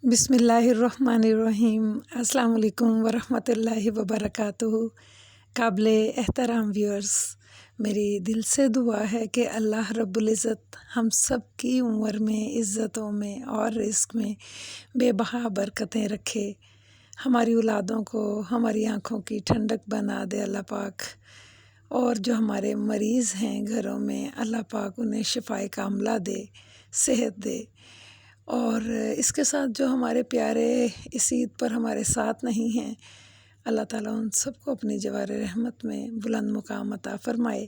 बिस्मिल्लाहिर्रहमानिर्रहीम। अस्सलाम वालेकुम वरहमतुल्लाहि वबरकातुहू। काबिल एहतराम व्यूअर्स, मेरी दिल से दुआ है कि अल्लाह रब्बुल इज़्ज़त हम सब की उम्र में, इज़्ज़तों में और रिज़्क़ में बेबहा बरकतें रखे। हमारी औलादों को हमारी आँखों की ठंडक बना दे अल्लाह पाक। और जो हमारे मरीज़ हैं घरों में, अल्लाह पाक उन्हें शिफ़ाए कामिला दे, सेहत दे। और इसके साथ जो हमारे प्यारे इस ईद पर हमारे साथ नहीं हैं, अल्लाह ताला उन सबको अपनी जवार रहमत में बुलंद मुकाम अता फ़रमाए।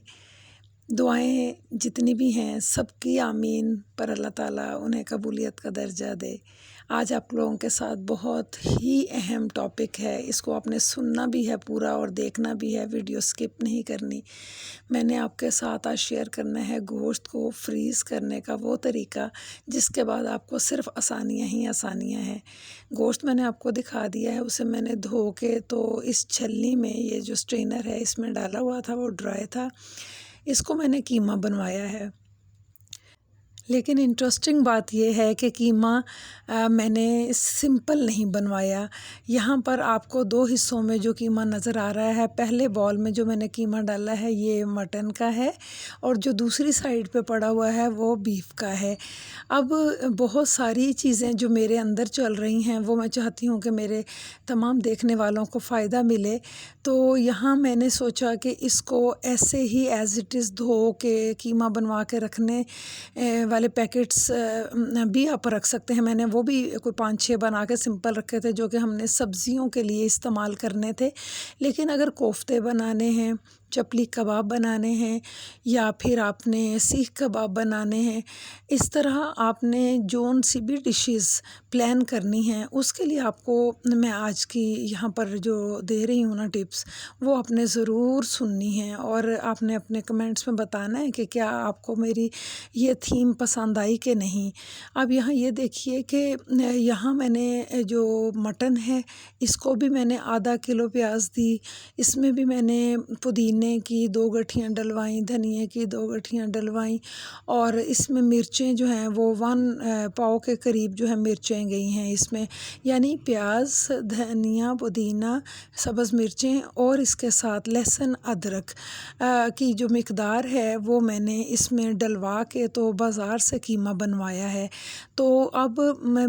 दुआएं जितनी भी हैं सबकी आमीन, पर अल्लाह ताला उन्हें कबूलियत का दर्जा दे। आज आप लोगों के साथ बहुत ही अहम टॉपिक है, इसको आपने सुनना भी है पूरा और देखना भी है, वीडियो स्किप नहीं करनी। मैंने आपके साथ आज शेयर करना है गोश्त को फ्रीज़ करने का वो तरीका, जिसके बाद आपको सिर्फ आसानियाँ ही आसानियाँ हैं। गोश्त मैंने आपको दिखा दिया है, उसे मैंने धो के तो इस छलनी में, ये जो स्ट्रेनर है इसमें डाला हुआ था, वो ड्राई था। इसको मैंने कीमा बनवाया है। लेकिन इंटरेस्टिंग बात यह है कि कीमा मैंने सिंपल नहीं बनवाया। यहाँ पर आपको दो हिस्सों में जो कीमा नज़र आ रहा है, पहले बॉल में जो मैंने कीमा डाला है ये मटन का है, और जो दूसरी साइड पे पड़ा हुआ है वो बीफ का है। अब बहुत सारी चीज़ें जो मेरे अंदर चल रही हैं वो मैं चाहती हूँ कि मेरे तमाम देखने वालों को फ़ायदा मिले। तो यहाँ मैंने सोचा कि इसको ऐसे ही एज़ इट इज़ धो के कीमा बनवा के रखने वाले पैकेट्स भी आप रख सकते हैं। मैंने वो भी कोई 5-6 बना के सिंपल रखे थे, जो कि हमने सब्जियों के लिए इस्तेमाल करने थे। लेकिन अगर कोफ्ते बनाने हैं, चपली कबाब बनाने हैं, या फिर आपने सीख कबाब बनाने हैं, इस तरह आपने जोन सी भी डिशेस प्लान करनी हैं, उसके लिए आपको मैं आज की यहाँ पर जो दे रही हूँ ना टिप्स, वो आपने ज़रूर सुननी है। और आपने अपने कमेंट्स में बताना है कि क्या आपको मेरी ये थीम पसंद आई कि नहीं। अब यहाँ ये देखिए कि यहाँ मैंने जो मटन है इसको भी मैंने आधा किलो प्याज दी, इसमें भी मैंने पुदीने की 2 गठियाँ डलवाईं, धनिए की 2 गठियाँ डलवाईं, और इसमें मिर्चें जो हैं वो 1 पाव के करीब जो है मिर्चें गई हैं इसमें। यानी प्याज, धनिया, पुदीना, सब्ज़ मिर्चें और इसके साथ लहसुन, अदरक की जो मिकदार है वो मैंने इसमें डलवा के तो बाज़ार से कीमा बनवाया है। तो अब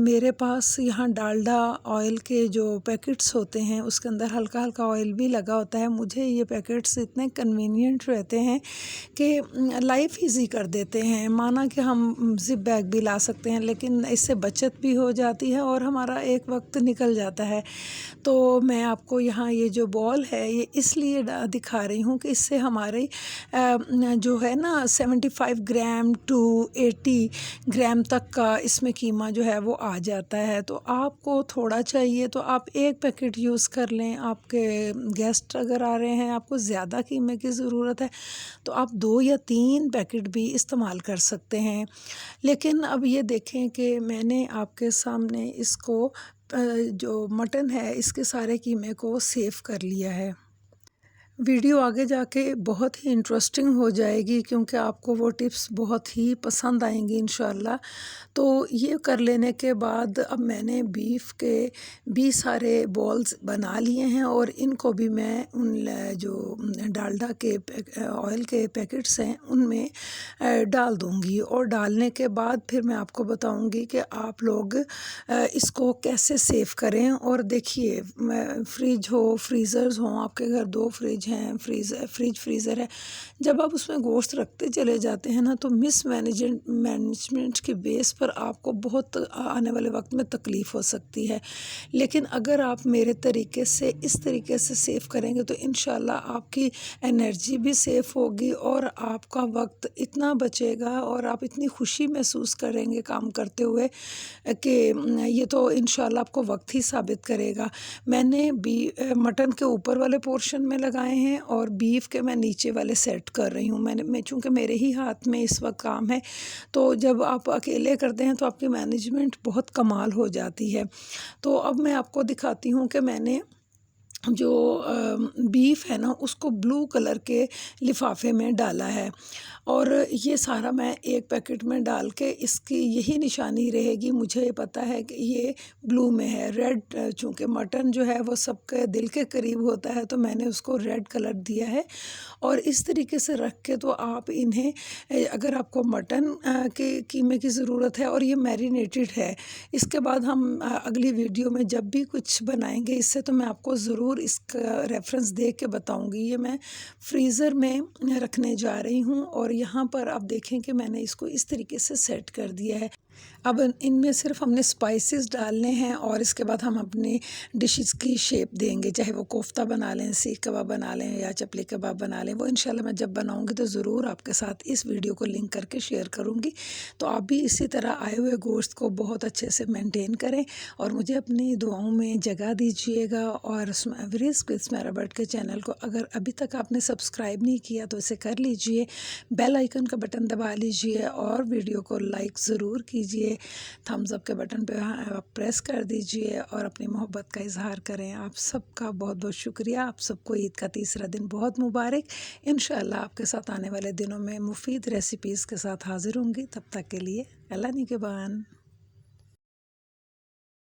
मेरे पास यहाँ डालडा ऑयल के जो पैकेट्स होते हैं उसके अंदर हल्का हल्का ऑयल भी लगा होता है। मुझे ये पैकेट्स इतने कन्वीनियंट रहते हैं कि लाइफ इजी कर देते हैं। माना कि हम ज़िप बैग भी ला सकते हैं, लेकिन इससे बचत भी हो जाती है और हमारा एक वक्त निकल जाता है। तो मैं आपको यहाँ ये जो बॉल है ये इसलिए दिखा रही हूँ कि इससे हमारे जो है ना 75 ग्राम टू 80 ग्राम तक का इसमें कीमा जो है वो आ जाता है। तो आपको थोड़ा चाहिए तो आप एक पैकेट यूज़ कर लें। आपके गेस्ट अगर आ रहे हैं, आपको ज़्यादा कीमे की ज़रूरत है, तो आप 2 या 3 पैकेट भी इस्तेमाल कर सकते हैं। लेकिन अब ये देखें कि मैंने आपके सामने इसको जो मटन है इसके सारे कीमे को सेव कर लिया है। वीडियो आगे जाके बहुत ही इंटरेस्टिंग हो जाएगी, क्योंकि आपको वो टिप्स बहुत ही पसंद आएंगी इंशाल्लाह। तो ये कर लेने के बाद अब मैंने बीफ के भी सारे बॉल्स बना लिए हैं, और इनको भी मैं उन जो डालडा के ऑयल के पैकेट्स हैं उनमें डाल दूंगी। और डालने के बाद फिर मैं आपको बताऊंगी कि आप लोग इसको कैसे सेव करें। और देखिए, फ्रिज हो, फ्रीज़र्स हों, आपके घर 2 फ्रिज हैं, फ्रीज़र है, जब आप उसमें गोश्त रखते चले जाते हैं ना, तो मैनेजमेंट के बेस पर आपको बहुत आने वाले वक्त में तकलीफ़ हो सकती है। लेकिन अगर आप मेरे तरीके से इस तरीके से सेव करेंगे तो इंशाल्लाह आपकी एनर्जी भी सेफ होगी और आपका वक्त इतना बचेगा और आप इतनी खुशी महसूस करेंगे काम करते हुए कि ये तो इंशाल्लाह आपको वक्त ही साबित करेगा। मैंने मटन के ऊपर वाले पोर्शन में लगाए हैं और बीफ के मैं नीचे वाले सेट कर रही हूँ। मैं चूँकि मेरे ही हाथ में इस वक्त काम है, तो जब आप अकेले करते हैं तो आपकी मैनेजमेंट बहुत कमाल हो जाती है। तो अब मैं आपको दिखाती हूँ कि मैंने जो बीफ है ना उसको ब्लू कलर के लिफाफे में डाला है। और ये सारा मैं एक पैकेट में डाल के, इसकी यही निशानी रहेगी, मुझे पता है कि ये ब्लू में है। रेड, चूँकि मटन जो है वो सबके दिल के करीब होता है, तो मैंने उसको रेड कलर दिया है। और इस तरीके से रख के तो आप इन्हें अगर आपको मटन के कीमे की ज़रूरत है और ये मैरिनेटेड है, इसके बाद हम अगली वीडियो में जब भी कुछ बनाएंगे इससे, तो मैं आपको ज़रूर इसका रेफरेंस दे के बताऊंगी। ये मैं फ्रीज़र में रखने जा रही हूँ और यहाँ पर आप देखें कि मैंने इसको इस तरीके से सेट कर दिया है। अब इनमें सिर्फ हमने स्पाइसेस डालने हैं और इसके बाद हम अपनी डिशेस की शेप देंगे, चाहे वो कोफ्ता बना लें, सीख कबाब बना लें या चपली कबाब बना लें। वो इंशाल्लाह मैं जब बनाऊंगी तो ज़रूर आपके साथ इस वीडियो को लिंक करके शेयर करूंगी। तो आप भी इसी तरह आए हुए गोश्त को बहुत अच्छे से मेंटेन करें और मुझे अपनी दुआओं में जगह दीजिएगा। और एवरीज क्विज़ में रॉबर्ट के चैनल को अगर अभी तक आपने सब्सक्राइब नहीं किया तो इसे कर लीजिए, बेल आइकन का बटन दबा लीजिए और वीडियो को लाइक ज़रूर कीजिए, थम्स अप के बटन पे प्रेस कर दीजिए और अपनी मोहब्बत का इजहार करें। आप सबका बहुत बहुत शुक्रिया। आप सबको ईद का तीसरा दिन बहुत मुबारक। इंशाअल्लाह आपके साथ आने वाले दिनों में मुफीद रेसिपीज़ के साथ हाज़िर होंगी। तब तक के लिए अल्लाह निगहबान।